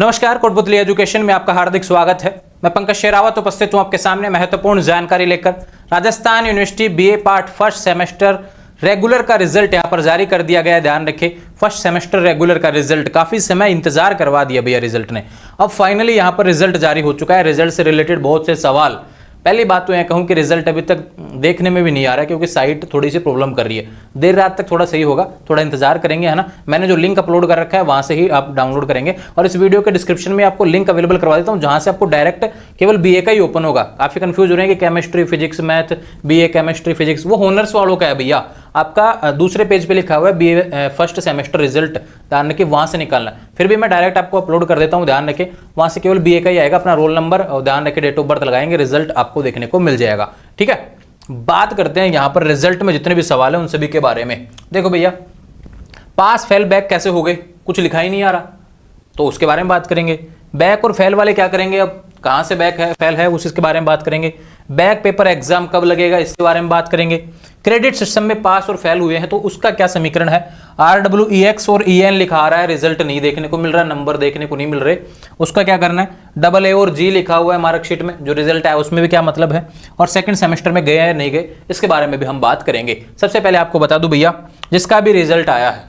नमस्कार, कोटपुतली एजुकेशन में आपका हार्दिक स्वागत है। मैं पंकज शेरावत उपस्थित हूं आपके सामने महत्वपूर्ण जानकारी लेकर। Rajasthan university BA part first semester regular का रिजल्ट यहां पर जारी कर दिया गया है। ध्यान रखें, फर्स्ट सेमेस्टर रेगुलर का रिजल्ट, काफी समय इंतजार करवा दिया भैया रिजल्ट ने। अब फाइनली यहां पर रिजल्ट जारी हो चुका है। रिजल्ट से रिलेटेड बहुत से सवाल, पहली बात तो यह कहूं कि रिजल्ट अभी तक देखने में भी नहीं आ रहा है क्योंकि साइट थोड़ी सी प्रॉब्लम कर रही है। देर रात तक थोड़ा सही होगा, थोड़ा इंतजार करेंगे, है ना। मैंने जो लिंक अपलोड कर रखा है वहां से ही आप डाउनलोड करेंगे और इस वीडियो के डिस्क्रिप्शन में आपको लिंक अवेलेबल करवा देता हूं जहां से आपको डायरेक्ट केवल बीए का ही ओपन होगा। काफी कंफ्यूज हो रहे हैं कि chemistry physics math, BA chemistry physics, वो होनर्स वालों का है भैया। आपका दूसरे पेज पे लिखा हुआ है बीए फर्स्ट सेमेस्टर रिजल्ट, ध्यान रखिए वहां से निकालना। फिर भी मैं डायरेक्ट आपको अपलोड कर देता हूं, ध्यान रखिए वहां से केवल बीए का ही आएगा। अपना रोल नंबर और ध्यान रखिए डेट ऑफ बर्थ लगाएंगे, रिजल्ट आपको देखने को मिल जाएगा। ठीक है, बात करते हैं यहां पर रिजल्ट में जितने भी सवाल है उन सभी के बारे में। देखो भैया, पास फेल बैक कैसे हो गए, कुछ लिखा ही नहीं आ रहा, तो उसके बारे में बात करेंगे। बैक और फेल वाले क्या करेंगे, अब कहां से बैक है फेल है उसके बारे में बात करेंगे। बैक पेपर एग्जाम कब लगेगा इसके बारे में बात करेंगे। क्रेडिट सिस्टम में पास और फेल हुए हैं तो उसका क्या समीकरण है। RWEX और EN लिखा आ रहा है, रिजल्ट नहीं देखने को मिल रहा, नंबर देखने को नहीं मिल रहे, उसका क्या करना है। AA और G लिखा हुआ है मार्कशीट में, जो रिजल्ट है उसमें भी क्या मतलब है, और सेकंड सेमेस्टर में गए या नहीं गए इसके बारे में भी हम बात करेंगे। सबसे पहले आपको बता दूं भैया, जिसका भी रिजल्ट आया है,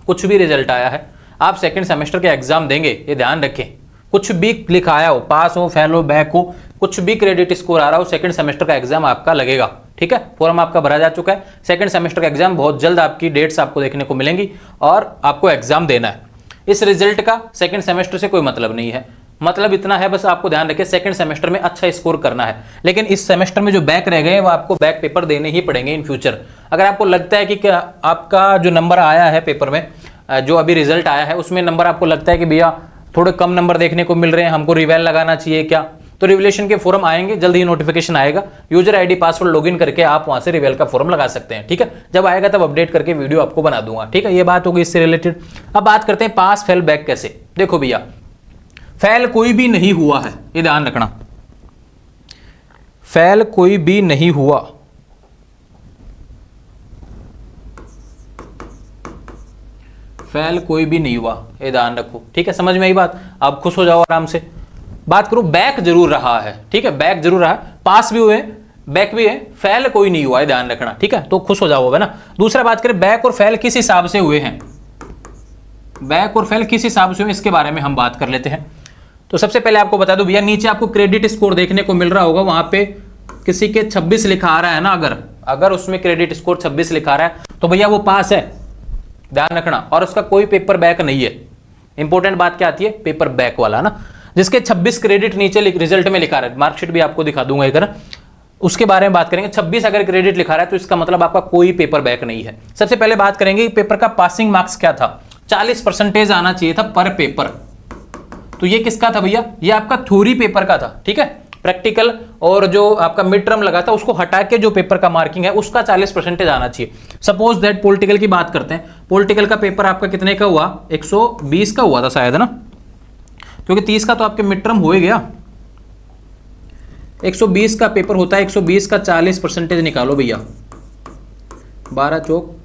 कुछ भी रिजल्ट आया है, आप सेकंड सेमेस्टर के एग्जाम देंगे, ये ध्यान रखें। कुछ भी लिखा आया हो, पास हो फेल हो बैक हो, कुछ भी क्रेडिट स्कोर आ रहा हो, सेकंड सेमेस्टर का एग्जाम आपका लगेगा। ठीक है, फॉर्म आपका भरा जा चुका है। सेकंड सेमेस्टर का एग्जाम बहुत जल्द आपकी डेट्स आपको देखने को मिलेंगी और आपको एग्जाम देना है। इस रिजल्ट का सेकंड सेमेस्टर से कोई मतलब नहीं है, मतलब इतना है बस आपको ध्यान रखिए सेकंड सेमेस्टर में अच्छा स्कोर करना है। लेकिन इस सेमेस्टर में जो बैक रह गए हैं वो आपको बैक पेपर देने ही पड़ेंगे इन फ्यूचर। अगर आपको लगता है कि आपका जो नंबर आया है पेपर में, जो अभी रिजल्ट आया है उसमें नंबर आपको लगता है कि भैया थोड़े कम नंबर देखने को मिल रहे हैं, हमको रिवेल लगाना चाहिए क्या, तो रिवेलेशन के फॉर्म आएंगे, जल्द ही नोटिफिकेशन आएगा। यूजर आईडी पासवर्ड लॉगिन करके आप वहां से रिवेल का फॉर्म लगा सकते हैं। ठीक है, जब आएगा तब अपडेट करके वीडियो आपको बना दूंगा। ठीक है, ये बात होगी इससे रिलेटेड। अब बात करते हैं पास फेल बैक कैसे। देखो भैया, फेल कोई भी नहीं हुआ है, ये ध्यान रखना, फेल कोई भी नहीं हुआ, फेल कोई भी नहीं हुआ, ये ध्यान रखो। ठीक है, समझ में आई बात, आप खुश हो जाओ आराम से। बात करो बैक जरूर रहा है, ठीक है, बैक जरूर रहा है, पास भी हुए बैक भी है, फेल कोई नहीं हुआ है, ध्यान रखना। ठीक है, तो खुश हो जाओ है ना। दूसरा बात करें बैक और फेल किस हिसाब से हुए हैं, बैक और फेल किस हिसाब से हुए इसके बारे में हम बात कर लेते हैं। तो सबसे पहले आपको बता दूं भैया, नीचे आपको क्रेडिट स्कोर देखने को मिल रहा होगा, वहां पे किसी के 26 लिखा आ रहा है ना, अगर उसमें क्रेडिट स्कोर 26 लिखा रहा है तो भैया वो पास है, ध्यान रखना। और उसका कोई पेपर बैक नहीं है। इंपॉर्टेंट बात क्या आती है, पेपर बैक वाला ना, जिसके 26 क्रेडिट नीचे रिजल्ट में लिखा रहा है, मार्कशीट भी आपको दिखा दूंगा एक, उसके बारे में बात करेंगे। 26 अगर क्रेडिट लिखा रहा है तो इसका मतलब आपका कोई पेपर बैक नहीं है। सबसे पहले बात करेंगे पेपर का पासिंग मार्क्स क्या था। 40% आना चाहिए था पर पेपर, तो ये किसका था भैया, ये आपका थ्योरी पेपर का था। ठीक है, प्रैक्टिकल और जो आपका मिड टर्म लगा था उसको हटा के जो पेपर का मार्किंग है उसका 40% आना चाहिए। सपोज दैट पॉलिटिकल की बात करते हैं, पॉलिटिकल का पेपर आपका कितने का हुआ, 120 का हुआ था शायद, है ना, क्योंकि 30 का तो आपके मिड टर्म हो ही गया। 120 का पेपर होता है, 120 का 40% निकालो भैया, 12 चौक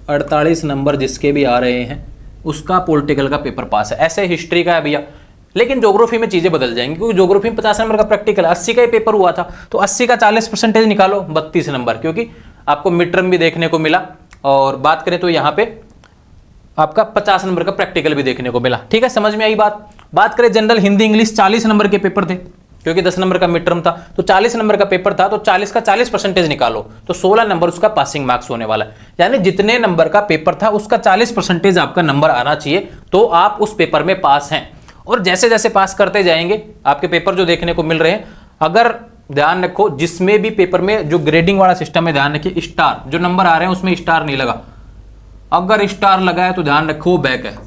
48 नंबर जिसके भी आ रहे हैं उसका पॉलिटिकल का पेपर पास है। ऐसे हिस्ट्री का है भैया, लेकिन ज्योग्राफी में चीजें बदल जाएंगी क्योंकि ज्योग्राफी में 50 नंबर का प्रैक्टिकल, 80 का ही पेपर हुआ था, तो 80 का 40% निकालो, 32 नंबर, क्योंकि आपको मिड टर्म भी देखने को मिला और बात करें तो यहाँ पे आपका 50 नंबर का प्रैक्टिकल भी देखने को मिला। ठीक है, समझ में आई बात। बात करें जनरल हिंदी इंग्लिश, 40 नंबर के पेपर थे क्योंकि 10 नंबर का मिड टर्म था, तो 40 नंबर का पेपर था, तो 40 का 40% निकालो तो 16 नंबर उसका पासिंग मार्क्स होने वाला है। यानी जितने नंबर का पेपर था उसका 40% आपका नंबर आना चाहिए, तो आप उस पेपर में पास हैं। और जैसे जैसे पास करते जाएंगे आपके पेपर जो देखने को मिल रहे हैं, अगर ध्यान रखो जिसमें भी पेपर में जो ग्रेडिंग वाला सिस्टम है, ध्यान रखिए स्टार जो नंबर आ रहे हैं उसमें स्टार नहीं लगा, अगर स्टार लगा है तो ध्यान रखो बैक है।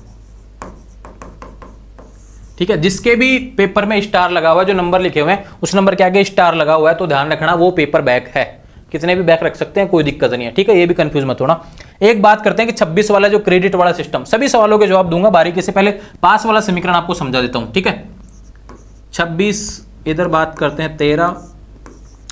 ठीक है, जिसके भी पेपर में स्टार लगा हुआ है, जो नंबर लिखे हुए हैं उस नंबर के आगे स्टार लगा हुआ है तो ध्यान रखना वो पेपर बैक है। कितने भी बैक रख सकते हैं, कोई दिक्कत नहीं है। ठीक है, ये भी कंफ्यूज मत होना। एक बात करते हैं कि 26 वाला जो क्रेडिट वाला सिस्टम, सभी सवालों के जवाब दूंगा बारीकी से, पहले पास वाला समीकरण आपको समझा देता हूं। ठीक है, 26 इधर बात करते हैं 13,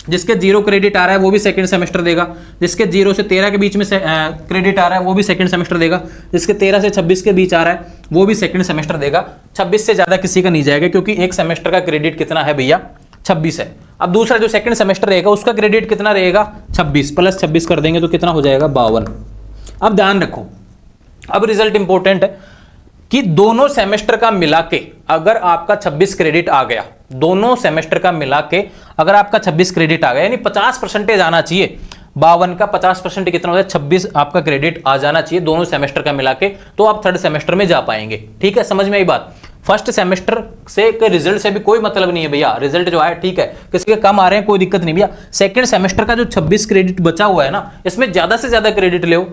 जिसके 0 क्रेडिट आ रहा है वो भी सेकंड सेमेस्टर देगा, जिसके 0 से 13 के बीच में क्रेडिट आ रहा है वो भी सेकंड सेमेस्टर देगा, जिसके 13 से 26 के बीच आ रहा है वो भी सेकंड सेमेस्टर देगा। 26 से ज्यादा किसी का नहीं जाएगा, क्योंकि एक सेमेस्टर का क्रेडिट कितना है भैया 26 है। अब दूसरा जो सेकंड सेमेस्टर रहेगा उसका क्रेडिट कितना रहेगा 26 प्लस 26 कर देंगे तो कितना हो जाएगा 52। अब ध्यान रखो, अब रिजल्ट इंपॉर्टेंट है कि दोनों सेमेस्टर का मिला के अगर आपका 26 क्रेडिट आ गया, दोनों सेमेस्टर का मिला के अगर आपका 26 क्रेडिट आ गया, यानी 50% आना चाहिए। 52 का 50% कितना होता है 26 आपका क्रेडिट आ जाना चाहिए दोनों सेमेस्टर का मिला के, तो आप थर्ड सेमेस्टर में जा पाएंगे। ठीक है, समझ में आई बात। फर्स्ट सेमेस्टर से के रिजल्ट से भी कोई मतलब नहीं है भैया, रिजल्ट जो आया ठीक है, किसी के कम आ रहे हैं कोई दिक्कत नहीं भैया। सेकंड सेमेस्टर का जो 26 क्रेडिट बचा हुआ है ना, इसमें ज्यादा से ज्यादा क्रेडिट ले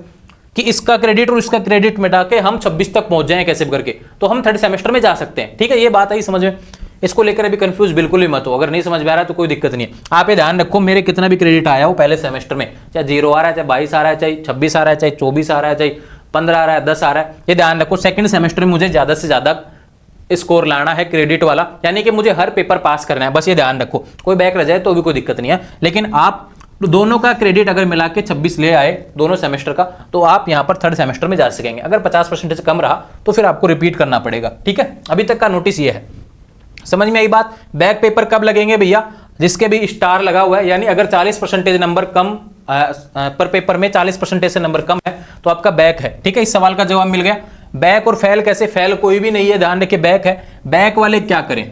कि इसका क्रेडिट और इसका क्रेडिट मिटा के हम 26 तक पहुंच जाएं कैसे भी करके, तो हम थर्ड सेमेस्टर में जा सकते हैं। ठीक है, ये बात आई समझ में। इसको लेकर अभी कंफ्यूज बिल्कुल भी मत हो, अगर नहीं समझ में आ रहा है तो कोई दिक्कत नहीं है। आप ये ध्यान रखो, मेरे कितना भी क्रेडिट आया हो पहले सेमेस्टर में, चाहे 0 आ रहा है, चाहे 22 आ रहा है, चाहे 26 आ रहा है, चाहे 24 आ रहा है, चाहे 15 आ रहा है, 10 आ रहा है, ये ध्यान रखो सेकंड सेमेस्टर में मुझे ज्यादा से ज्यादा स्कोर लाना है क्रेडिट वाला, यानी कि मुझे हर पेपर पास करना है, बस ये ध्यान रखो। कोई बैक रह जाए तो भी कोई दिक्कत नहीं है, लेकिन आप दोनों का क्रेडिट अगर मिला के 26 ले आए दोनों सेमेस्टर का, तो आप यहां पर थर्ड सेमेस्टर में जा सकेंगे। अगर 50% से कम रहा तो फिर आपको रिपीट करना पड़ेगा। ठीक है, अभी तक का नोटिस ये है, समझ में आई बात। बैक पेपर कब लगेंगे भैया, जिसके भी स्टार लगा हुआ है, यानी अगर 40% नंबर कम पर पेपर में 40% से नंबर कम है तो आपका बैक है। ठीक है, इस सवाल का जवाब मिल गया। बैक और फेल कैसे, फेल कोई भी नहीं है, ध्यान रखिए बैक है। बैक वाले क्या करें,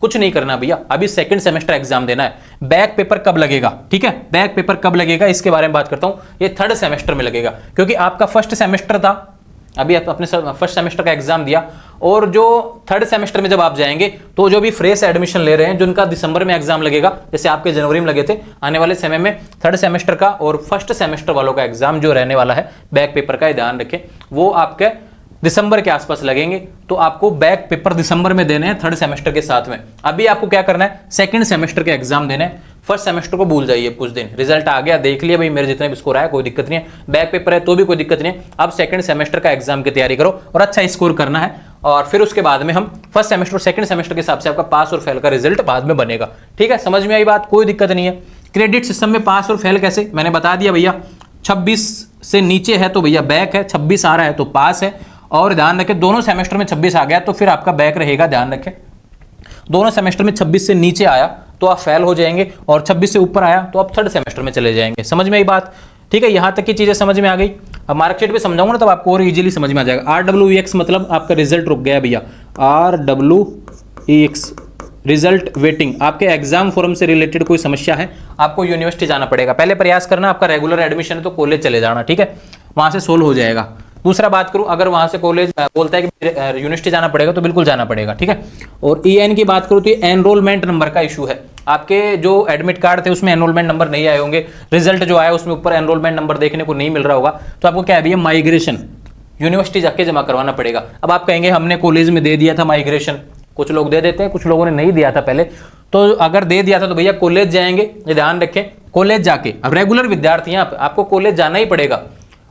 कुछ नहीं करना भैया, अभी सेकंड सेमेस्टर एग्जाम देना है। बैक पेपर कब लगेगा, ठीक है, बैक पेपर कब लगेगा इसके बारे में बात करता हूं। ये थर्ड सेमेस्टर में लगेगा, क्योंकि आपका फर्स्ट सेमेस्टर था, अभी आप अपने फर्स्ट सेमेस्टर का एग्जाम दिया, और जो थर्ड सेमेस्टर में जब आप जाएंगे तो जो भी फ्रेश एडमिशन ले रहे हैं जिनका दिसंबर में एग्जाम लगेगा, जैसे आपके जनवरी में लगे थे, आने वाले समय में थर्ड सेमेस्टर का और फर्स्ट सेमेस्टर वालों का एग्जाम जो रहने वाला है बैक पेपर का, ध्यान रखें, वो आपके दिसंबर के आसपास लगेंगे। तो आपको बैक पेपर दिसंबर में देने हैं थर्ड सेमेस्टर के साथ में। अभी आपको क्या करना है, सेकंड सेमेस्टर के एग्जाम देने हैं। फर्स्ट सेमेस्टर को भूल जाइए, कुछ दिन रिजल्ट आ गया देख लिया भाई मेरे जितने भी स्कोर आया, कोई दिक्कत नहीं है। बैक पेपर है तो भी कोई दिक्कत नहीं है। अब सेकंड सेमेस्टर का एग्जाम की तैयारी करो और अच्छा स्कोर करना है, और फिर उसके बाद में हम फर्स्ट सेमेस्टर और सेकंड सेमेस्टर के हिसाब से आपका पास और फेल का रिजल्ट बाद में बनेगा। ठीक है, समझ में आई बात, कोई दिक्कत नहीं है। क्रेडिट सिस्टम में पास और फेल कैसे, मैंने बता दिया भैया। 26 से नीचे है तो भैया बैक है, 26 आ रहा है तो पास है। और ध्यान रखें दोनों सेमेस्टर में 26 आ गया तो फिर आपका बैक रहेगा, ध्यान रखें। दोनों सेमेस्टर में 26 से नीचे आया तो आप फेल हो जाएंगे, और 26 से ऊपर आया तो आप थर्ड सेमेस्टर में चले जाएंगे। समझ में आई बात, ठीक है, यहां तक की चीजें समझ में आ गई। अब मार्कशीट पे समझाऊंगा ना तब आपको और इजीली समझ में आ जाएगा। RWEX मतलब आपका रिजल्ट रुक गया भैया, RWEX रिजल्ट वेटिंग। आपके एग्जाम फॉर्म से रिलेटेड कोई समस्या है, आपको यूनिवर्सिटी जाना पड़ेगा। पहले प्रयास करना, आपका रेगुलर एडमिशन है तो कॉलेज चले जाना, ठीक है, वहां से सोल्व हो जाएगा। दूसरा बात करूं, अगर वहां से कॉलेज बोलता है कि यूनिवर्सिटी जाना पड़ेगा तो बिल्कुल जाना पड़ेगा, ठीक है। और EN की बात करूं तो एनरोलमेंट नंबर का इशू है। आपके जो एडमिट कार्ड थे उसमें एनरोलमेंट नंबर नहीं आए होंगे, रिजल्ट जो आया उसमें ऊपर एनरोलमेंट नंबर देखने को नहीं मिल रहा होगा, तो आपको क्या है भैया, माइग्रेशन यूनिवर्सिटी जाके जमा करवाना पड़ेगा। अब आप कहेंगे हमने कॉलेज में दे दिया था माइग्रेशन, कुछ लोग दे देते हैं, कुछ लोगों ने नहीं दिया था पहले, तो अगर दे दिया था तो भैया कॉलेज जाएंगे, ये ध्यान रखें। कॉलेज जाके, अब रेगुलर विद्यार्थी हैं आप, आपको कॉलेज जाना ही पड़ेगा।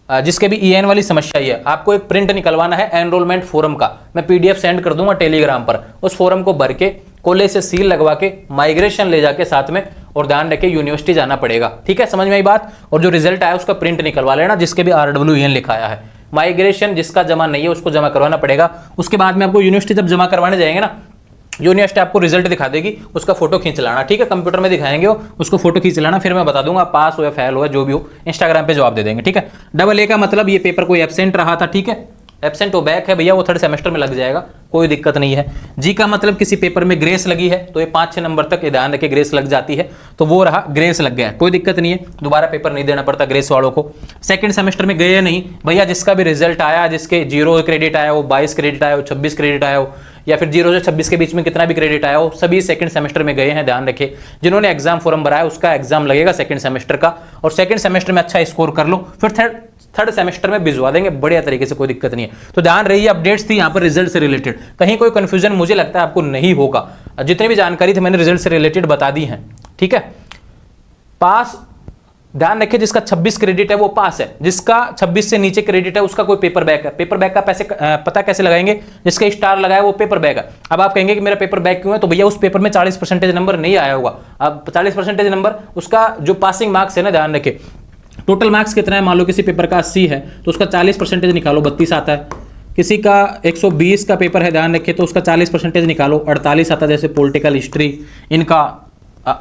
जिसके भी EN वाली समस्या ही है, आपको एक प्रिंट निकलवाना है एनरोलमेंट फॉर्म का, मैं PDF सेंड कर दूंगा टेलीग्राम पर। उस फॉर्म को भर के कॉलेज से सील लगवा के माइग्रेशन ले जाके साथ में, और ध्यान रखे यूनिवर्सिटी जाना पड़ेगा, ठीक है, समझ में आई बात। और जो रिजल्ट आया उसका प्रिंट निकलवा लेना जिसके भी RWEN लिखा आया है। माइग्रेशन जिसका जमा नहीं है उसको जमा करवाना पड़ेगा। उसके बाद में आपको यूनिवर्सिटी जब जमा करवाने जाएंगे ना, यूनिवर्सिटी आपको रिजल्ट दिखा देगी, उसका फोटो खींच लाना, ठीक है, कंप्यूटर में दिखाएंगे वो, उसको फोटो खींच लाना, फिर मैं बता दूंगा पास हो या फेल हो, जो भी हो इंस्टाग्राम पे जवाब दे देंगे, ठीक है। AA का मतलब ये पेपर कोई एब्सेंट रहा था, ठीक है, एब्सेंट हो बैक है भैया, वो थर्ड सेमेस्टर में लग जाएगा, कोई दिक्कत नहीं है। G का मतलब किसी पेपर में ग्रेस लगी है तो ये 5-6 नंबर तक ध्यान रखे ग्रेस लग जाती है, तो वो रहा, ग्रेस लग गया, कोई दिक्कत नहीं है, दोबारा पेपर नहीं देना पड़ता ग्रेस वालों को। सेकंड सेमेस्टर में गए नहीं भैया, जिसका भी रिजल्ट आया, जिसके 0 क्रेडिट आया हो, 22 क्रेडिट आया हो, 26 क्रेडिट आया हो, या फिर 0 से 26 के बीच में कितना भी क्रेडिट आया हो, सभी सेकंड सेमेस्टर में गए हैं, ध्यान रखिए। जिन्होंने एग्जाम फॉर्म भरा है उसका एग्जाम लगेगा सेकंड सेमेस्टर का, और सेकंड सेमेस्टर में अच्छा स्कोर कर लो, फिर थर्ड सेमेस्टर में भिजवा देंगे बढ़िया तरीके से, कोई दिक्कत नहीं है। तो ध्यान रहिए, अपडेट्स थी यहाँ पर रिजल्ट से रिलेटेड, कहीं कोई कंफ्यूजन मुझे लगता है आपको नहीं होगा। जितनी भी जानकारी थी मैंने रिजल्ट से रिलेटेड बता दी है, ठीक है। पास ध्यान रखिए, जिसका 26 क्रेडिट है वो पास है, जिसका 26 से नीचे क्रेडिट है उसका कोई पेपर बैक है। पेपर बैक का पैसे पता कैसे लगाएंगे, जिसका स्टार लगाया वो पेपर बैक है। अब आप कहेंगे कि मेरा पेपर बैक क्यों है, तो भैया उस पेपर में 40% नंबर नहीं आया होगा। अब 40% नंबर उसका जो पासिंग मार्क्स है ना, ध्यान रखिए, टोटल मार्क्स कितना है, मान लो किसी पेपर का 80 है तो उसका 40% निकालो, 32 आता है। किसी का 120 का पेपर है, ध्यान रखिए, तो उसका 40% निकालो, 48 आता है। जैसे पॉलिटिकल हिस्ट्री, इनका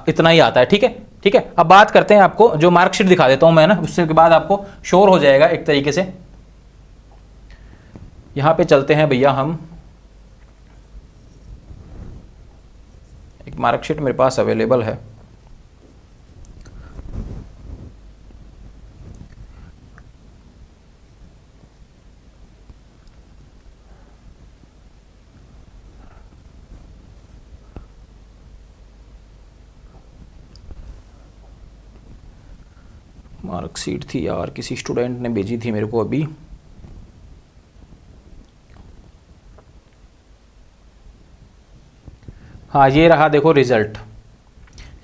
इतना ही आता है। ठीक है, ठीक है। अब बात करते हैं, आपको जो मार्कशीट दिखा देता हूं मैं ना, उसके बाद आपको श्योर हो जाएगा एक तरीके से। यहां पे चलते हैं भैया हम, एक मार्कशीट मेरे पास अवेलेबल है। मार्कशीट थी यार, किसी स्टूडेंट ने भेजी थी मेरे को अभी। हाँ, ये रहा, देखो रिजल्ट।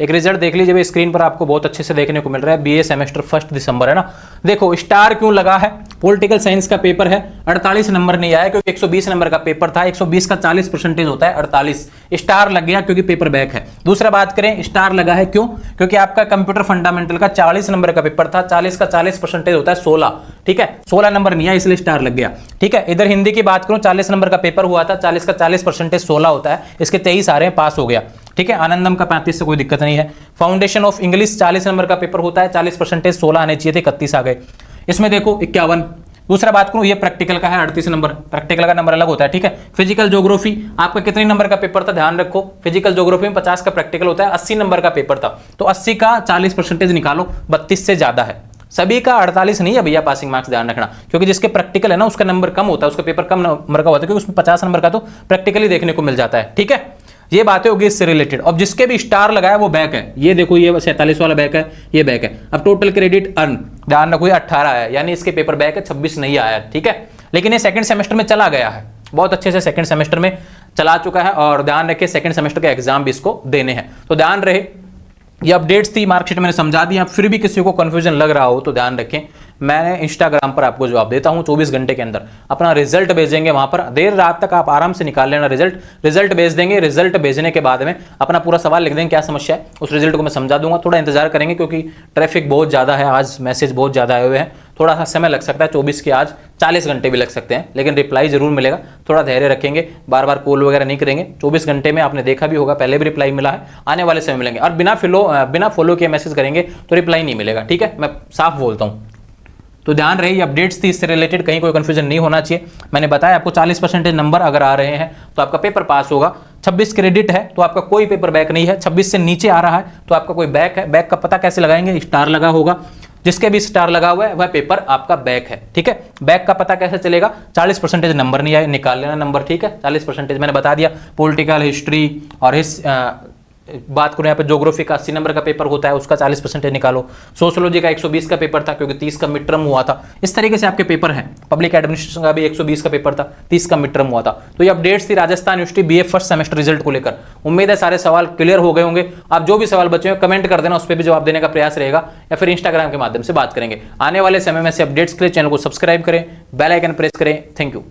एक रिजल्ट देख लीजिए भाई, स्क्रीन पर आपको बहुत अच्छे से देखने को मिल रहा है। बीए सेमेस्टर 1 दिसंबर है ना। देखो स्टार क्यों लगा है, पॉलिटिकल साइंस का पेपर है, 48 नंबर नहीं आया क्योंकि 120 नंबर का पेपर था। 120 का 40% होता है, 48 स्टार लग गया क्योंकि पेपर बैक है। दूसरा बात करें, स्टार लगा है क्यों, क्योंकि आपका कंप्यूटर फंडामेंटल का 40 नंबर का पेपर था। 40 का 40% होता है 16। ठीक है, 16 नंबर नहीं आया इसलिए स्टार लग गया। ठीक है, इधर हिंदी की बात करूं, 40 नंबर का पेपर हुआ था, 40 का 40% 16 होता है, इसके 23 आ रहे हैं, पास हो गया। ठीक है, आनंदम का 35 से कोई दिक्कत नहीं है। फाउंडेशन ऑफ इंग्लिश 40 नंबर का पेपर होता है, 40% 16 आने चाहिए थे, 31 आ गए। इसमें देखो 51। दूसरा बात करूं, ये प्रैक्टिकल का है, 38 नंबर, प्रैक्टिकल का नंबर अलग होता है। ठीक है, फिजिकल ज्योग्राफी आपका कितने नंबर का पेपर था, ध्यान रखो, फिजिकल ज्योग्राफी में 50 का प्रैक्टिकल होता है, 80 नंबर का पेपर था, तो 80 का 40% निकालो, 32 से ज्यादा है। सभी का 48 नहीं है भैया पासिंग मार्क्स, ध्यान रखना, क्योंकि जिसके प्रैक्टिकल है ना उसका नंबर कम होता है, उसका पेपर कम नंबर का होता है, क्योंकि उसमें 50 नंबर का तो प्रैक्टिकली देखने को मिल जाता है। ठीक है, ये बातें होगी इससे रिलेटेड। अब जिसके भी स्टार लगाया वो बैक है, ये देखो, ये 47 वाला बैक है, ये बैक है। अब टोटल क्रेडिट अर्न, ध्यान रखो, 18 है, यानी इसके पेपर बैक है, 26 नहीं आया है। ठीक है, लेकिन ये सेकंड सेमेस्टर में चला गया है, बहुत अच्छे से सेकंड सेमेस्टर में चला चुका है, और ध्यान रखिए सेकंड सेमेस्टर के एग्जाम भी इसको देने हैं, तो ध्यान रहे। ये अपडेट्स थी, मार्कशीट मैंने समझा दी। फिर भी किसी को कंफ्यूजन लग रहा हो तो ध्यान रखें, मैंने इंस्टाग्राम पर आपको जवाब देता हूं, 24 घंटे के अंदर अपना रिजल्ट भेजेंगे, वहां पर देर रात तक आप आराम से निकाल लेना रिजल्ट भेज देंगे। रिजल्ट भेजने के बाद में अपना पूरा सवाल लिख देंगे, क्या समस्या है, उस रिजल्ट को मैं समझा दूंगा। थोड़ा इंतजार करेंगे क्योंकि ट्रैफिक बहुत ज्यादा है, आज मैसेज बहुत ज्यादा आए हुए हैं, थोड़ा सा समय लग सकता है, 24 के आज 40 घंटे भी लग सकते हैं, लेकिन रिप्लाई जरूर मिलेगा। थोड़ा धैर्य रखेंगे, बार बार कॉल वगैरह नहीं करेंगे। 24 घंटे में आपने देखा भी होगा, पहले भी रिप्लाई मिला है, आने वाले समय मिलेंगे। और बिना फॉलो किए मैसेज करेंगे तो रिप्लाई नहीं मिलेगा। ठीक है, मैं साफ बोलता हूं, तो ध्यान रहे, ये अपडेट्स थी, इससे रिलेटेड कहीं कोई कंफ्यूजन नहीं होना चाहिए। मैंने बताया आपको 40% नंबर अगर आ रहे हैं तो आपका पेपर पास होगा। 26 क्रेडिट है तो आपका कोई पेपर बैक नहीं है, 26 से नीचे आ रहा है तो आपका कोई बैक है। बैक का पता कैसे लगाएंगे, स्टार लगा होगा, जिसके भी स्टार लगा हुआ है वह पेपर आपका बैक है। ठीक है, बैक का पता कैसे चलेगा, 40% नंबर नहीं आए, निकाल लेना नंबर। ठीक है, 40% मैंने बता दिया। पॉलिटिकल हिस्ट्री और बात करूं यहाँ पे ज्योग्राफी का 80 नंबर का पेपर होता है, उसका 40% निकालो। सोशियोलॉजी का 120 का पेपर था क्योंकि 30 का मिड टर्म हुआ था। इस तरीके से आपके पेपर हैं। पब्लिक एडमिनिस्ट्रेशन का भी 120 का पेपर था, 30 का मिड टर्म हुआ था। तो ये अपडेट्स थी Rajasthan university BA first semester result को लेकर। उम्मीद है सारे सवाल क्लियर हो गए होंगे। आप जो भी सवाल बचे हैं कमेंट कर देना, उस पर भी जवाब देने का प्रयास रहेगा, या फिर इंस्टाग्राम के माध्यम से बात करेंगे। आने वाले समय में से अपडेट्स के लिए चैनल को सब्सक्राइब करें, बेल आइकन प्रेस करें। Thank you.